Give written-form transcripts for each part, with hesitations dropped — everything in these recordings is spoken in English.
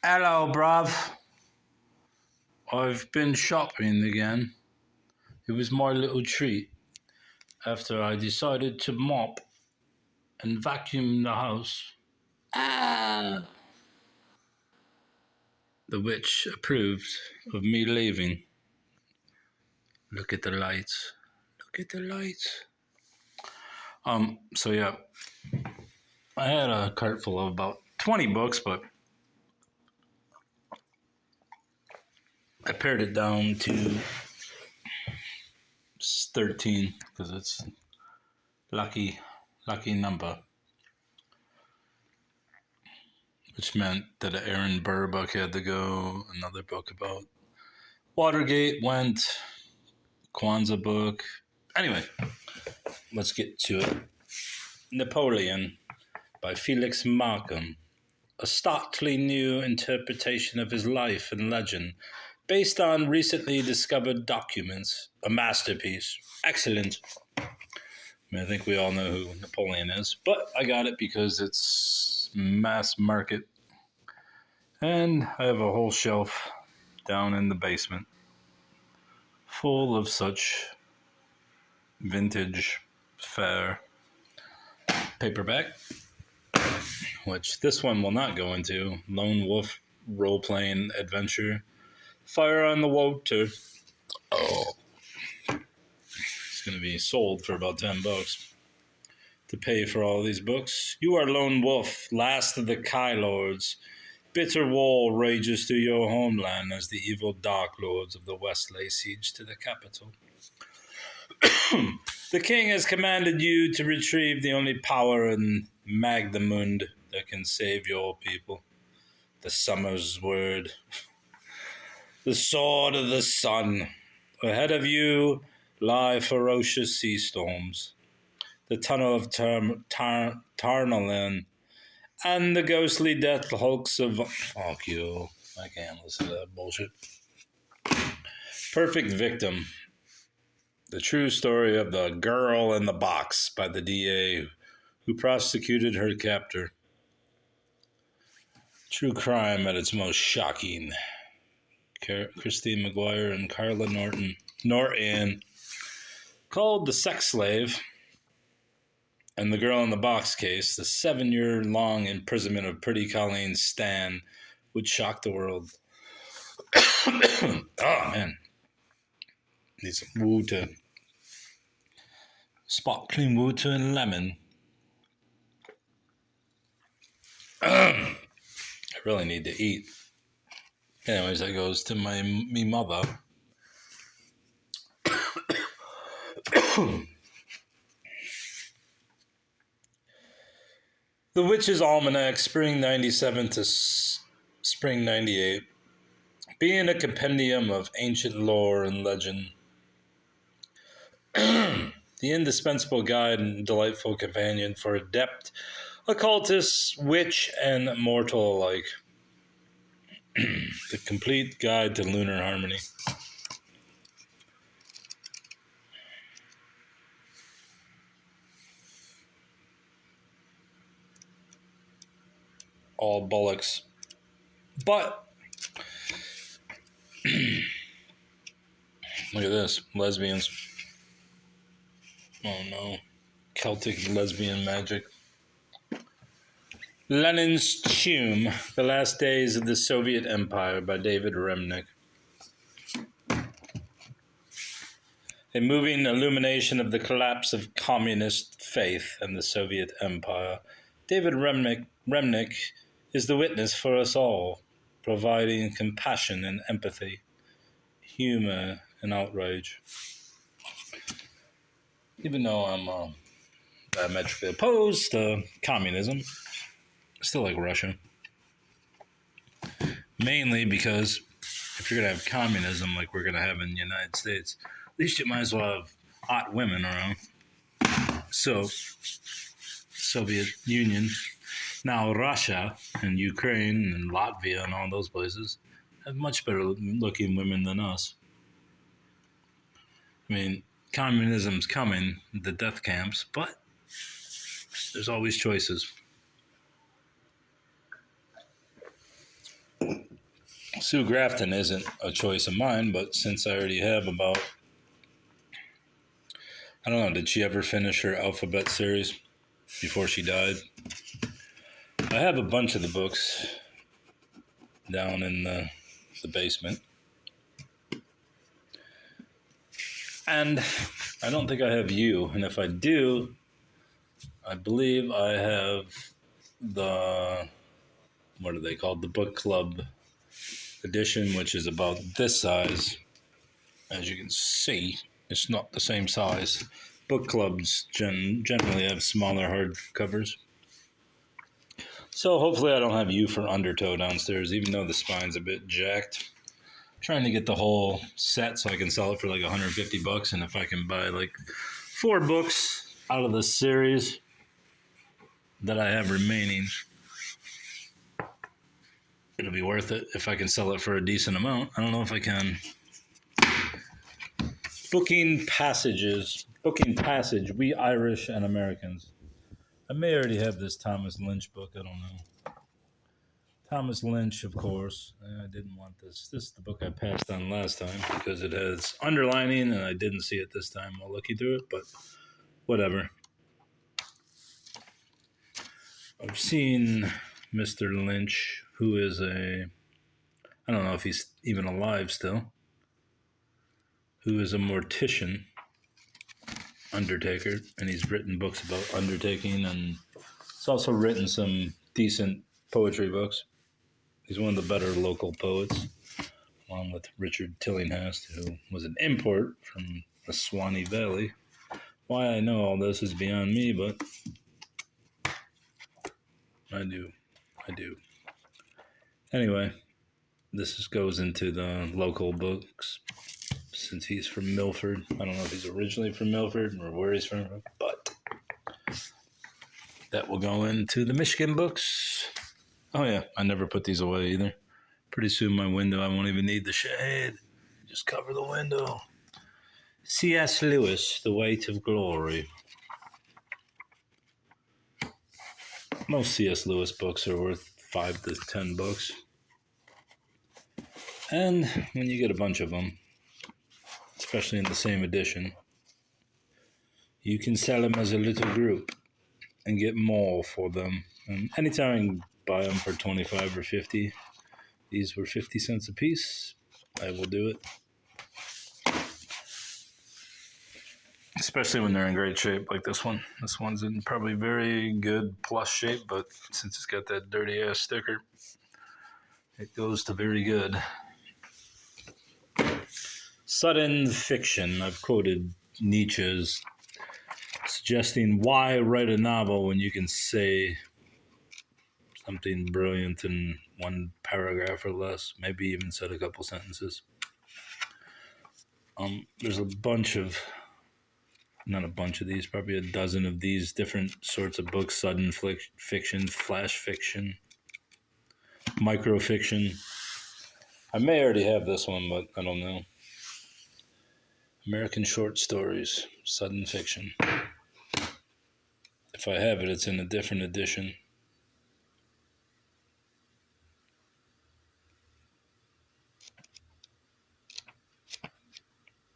Hello, bruv. I've been shopping again. It was my little treat after I decided to mop and vacuum the house. Ah! The witch approved of me leaving. Look at the lights. Look at the lights. So yeah, I had a cart full of about 20 books, but I pared it down to 13 because it's lucky number, which meant that an Aaron Burr book had to go, another book about Watergate went, Kwanzaa book. Anyway, let's get to it. Napoleon by Felix Markham. A starkly new interpretation of his life and legend based on recently discovered documents. A masterpiece. Excellent. I think we all know who Napoleon is, but I got it because it's mass market. And I have a whole shelf down in the basement full of such vintage fair paperback, which this one will not go into. Lone Wolf role-playing adventure. Fire on the Water. Oh. It's going to be sold for about $10 to pay for all these books. You are Lone Wolf, last of the Kai Lords. Bitter war rages through your homeland as the evil Dark Lords of the West lay siege to the capital. The king has commanded you to retrieve the only power in Magdamund that can save your people. The summer's word. The sword of the sun. Ahead of you lie ferocious sea storms. The tunnel of Tarnalin and the ghostly death hulks of... Fuck you. I can't listen to that bullshit. Perfect Victim. The true story of the girl in the box by the DA who prosecuted her captor. True crime at its most shocking. Christine McGuire and Carla Norton. Called The Sex Slave. And the girl in the box case, the 7-year-long imprisonment of Pretty Colleen Stan would shock the world. Oh, man. Need some water. Sparkling water and lemon. I really need to eat. Anyways, that goes to me mother. The Witch's Almanac, Spring 97 to Spring 98. Being a compendium of ancient lore and legend. The indispensable guide and delightful companion for adept, occultist, witch, and mortal alike. The complete guide to lunar harmony. All bullocks. But, look at this. Lesbians. Oh no. Celtic lesbian magic. Lenin's Tomb, The Last Days of the Soviet Empire by David Remnick. A moving illumination of the collapse of communist faith and the Soviet Empire. David Remnick is the witness for us all, providing compassion and empathy, humor and outrage. Even though I'm diametrically opposed to communism, I still like Russia. Mainly because if you're going to have communism like we're going to have in the United States, at least you might as well have hot women around. So, Soviet Union, now Russia and Ukraine and Latvia and all those places have much better looking women than us. I mean, communism's coming, the death camps, but there's always choices. Sue Grafton isn't a choice of mine, but since I already have about, I don't know, did she ever finish her alphabet series before she died? I have a bunch of the books down in the basement. And I don't think I have you. And if I do, I believe I have the, what are they called? The book club edition, which is about this size. As you can see, it's not the same size. Book clubs generally have smaller hardcovers. So hopefully I don't have you for Undertow downstairs, even though the spine's a bit jacked. I'm trying to get the whole set so I can sell it for like $150, and if I can buy like 4 books out of the series that I have remaining, it'll be worth it if I can sell it for a decent amount. I don't know if I can. Booking Passage, We Irish and Americans. I may already have this Thomas Lynch book, I don't know. Thomas Lynch, of course. I didn't want this. This is the book I passed on last time because it has underlining and I didn't see it this time while looking through it, but whatever. I've seen Mr. Lynch, who is I don't know if he's even alive still, who is a mortician, undertaker, and he's written books about undertaking, and he's also written some decent poetry books. He's one of the better local poets, along with Richard Tillinghast, who was an import from the Swanee Valley. Why I know all this is beyond me, but I do. Anyway, this goes into the local books, since he's from Milford. I don't know if he's originally from Milford or where he's from, but that will go into the Michigan books. Oh yeah, I never put these away either. Pretty soon my window, I won't even need the shade. Just cover the window. C.S. Lewis, The Weight of Glory. Most C.S. Lewis books are worth $5 to $10. And when you get a bunch of them, especially in the same edition, you can sell them as a little group and get more for them. And anytime I can buy them for 25 or 50, these were 50 cents a piece, I will do it. Especially when they're in great shape like this one. This one's in probably very good plus shape, but since it's got that dirty ass sticker, it goes to very good. Sudden fiction. I've quoted Nietzsche's suggesting why write a novel when you can say something brilliant in one paragraph or less, maybe even said a couple sentences. There's not a bunch of these, probably a dozen of these different sorts of books: sudden fiction, flash fiction, microfiction. I may already have this one, but I don't know. American short stories, sudden fiction. If I have it, it's in a different edition.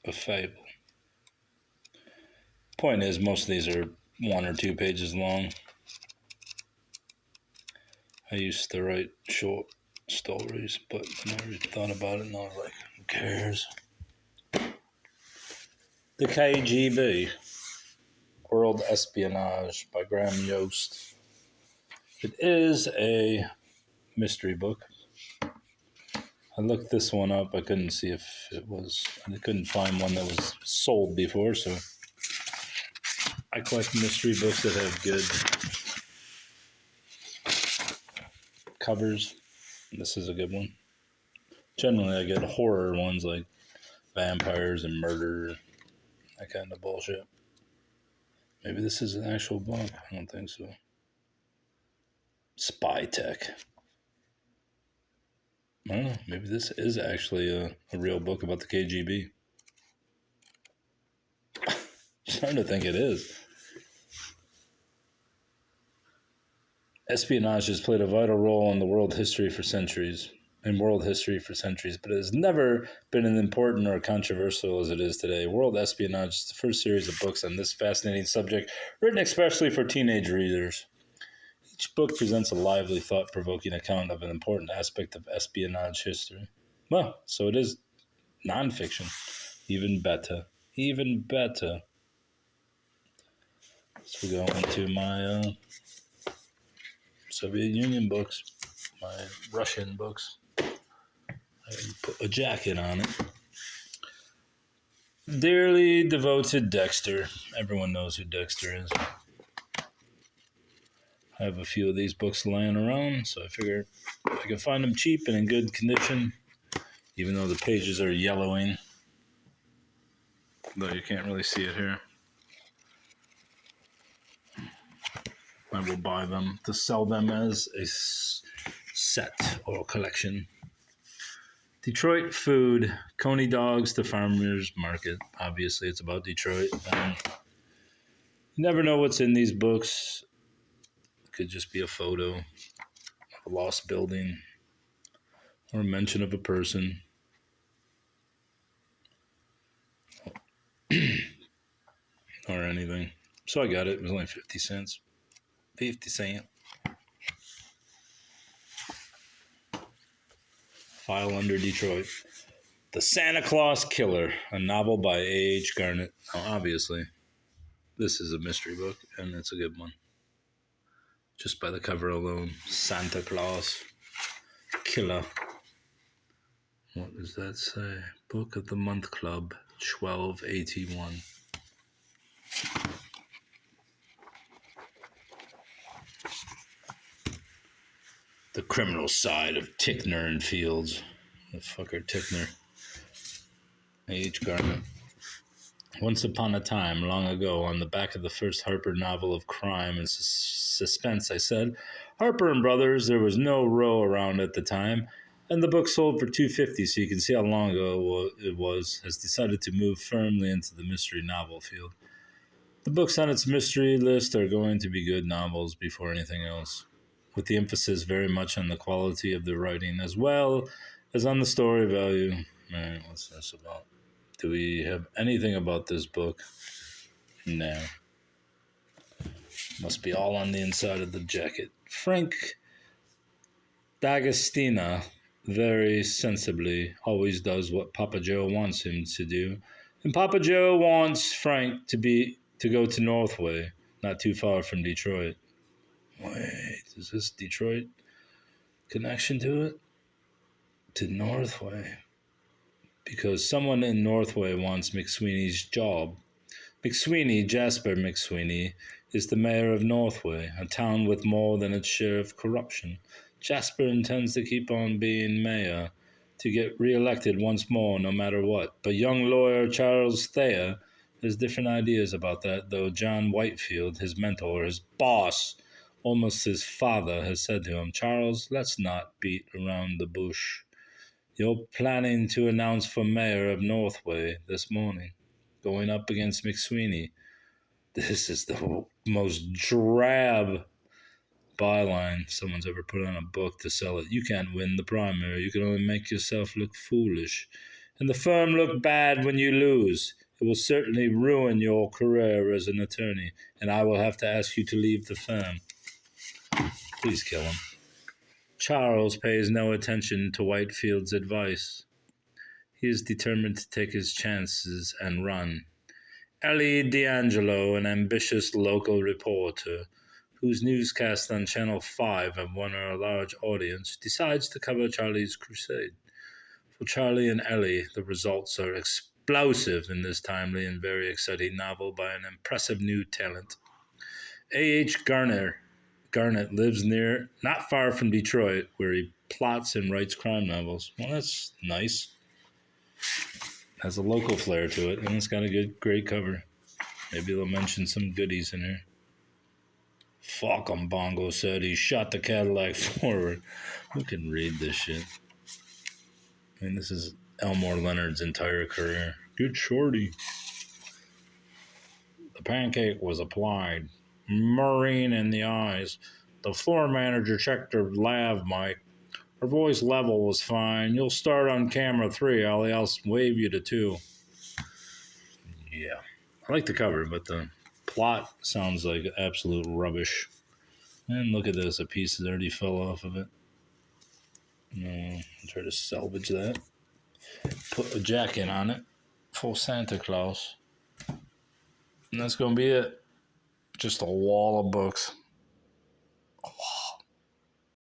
A fable. Point is, most of these are 1 or 2 pages long. I used to write short stories, but I never thought about it, and I was like, who cares? The KGB, World Espionage by Graham Yost. It is a mystery book. I looked this one up. I couldn't see if it was, I couldn't find one that was sold before, so I collect mystery books that have good covers. This is a good one. Generally, I get horror ones like vampires and murder, that kind of bullshit. Maybe this is an actual book. I don't think so. Spy tech. I don't know. Maybe this is actually a real book about the KGB. I'm starting to think it is. Espionage has played a vital role in the world history for centuries. in world history for centuries, but it has never been as important or controversial as it is today. World Espionage is the first series of books on this fascinating subject, written especially for teenage readers. Each book presents a lively, thought-provoking account of an important aspect of espionage history. Well, so it is nonfiction. Even better. Even better. So we go into my Soviet Union books, my Russian books. I put a jacket on it. Dearly devoted Dexter. Everyone knows who Dexter is. I have a few of these books laying around, so I figured if I can find them cheap and in good condition, even though the pages are yellowing, though you can't really see it here, I will buy them to sell them as a set or collection. Detroit food, Coney dogs to farmers market. Obviously, it's about Detroit. You never know what's in these books. It could just be a photo of a lost building or a mention of a person. Or anything. So I got it. It was only 50 cents. 50 cents. File under Detroit. The Santa Claus Killer, a novel by A.H. Garnett. Now, obviously, this is a mystery book, and it's a good one. Just by the cover alone. Santa Claus Killer. What does that say? Book of the Month Club, 1281. The Criminal Side of Tickner and Fields. The fucker Tickner. A.H. Garnett. Once upon a time, long ago, on the back of the first Harper novel of crime and suspense, I said, Harper and Brothers, there was no row around at the time, and the book sold for $2.50, so you can see how long ago it was, has decided to move firmly into the mystery novel field. The books on its mystery list are going to be good novels before anything else, with the emphasis very much on the quality of the writing as well as on the story value. Man, what's this about? Do we have anything about this book? No. Must be all on the inside of the jacket. Frank D'Agostina very sensibly always does what Papa Joe wants him to do. And Papa Joe wants Frank to go to Northway, not too far from Detroit. Wait, is this Detroit connection to it? To Northway. Because someone in Northway wants McSweeney's job. Jasper McSweeney, is the mayor of Northway, a town with more than its share of corruption. Jasper intends to keep on being mayor, to get re-elected once more no matter what. But young lawyer Charles Thayer has different ideas about that, though John Whitefield, his mentor, his boss, almost his father, has said to him, Charles, let's not beat around the bush. You're planning to announce for mayor of Northway this morning, going up against McSweeney. This is the most drab byline someone's ever put on a book to sell it. You can't win the primary. You can only make yourself look foolish. And the firm look bad when you lose. It will certainly ruin your career as an attorney, and I will have to ask you to leave the firm. Please kill him. Charles pays no attention to Whitefield's advice. He is determined to take his chances and run. Ellie D'Angelo, an ambitious local reporter, whose newscasts on Channel 5 have won her a large audience, decides to cover Charlie's crusade. For Charlie and Ellie, the results are explosive in this timely and very exciting novel by an impressive new talent. A.H. Garnett lives not far from Detroit, where he plots and writes crime novels. Well, that's nice. Has a local flair to it, and it's got a great cover. Maybe they'll mention some goodies in here. Fuck 'em, Bongo said. He shot the Cadillac forward. Who can read this shit? I mean, this is Elmore Leonard's entire career. Good shorty. The pancake was applied. Marine in the eyes. The floor manager checked her lav mic. Her voice level was fine. You'll start on camera 3. I'll wave you to 2. Yeah. I like the cover, but the plot sounds like absolute rubbish. And look at this. A piece already fell off of it. No, I'll try to salvage that. Put a jacket on it. Full Santa Claus. And that's going to be it. Just a wall of books.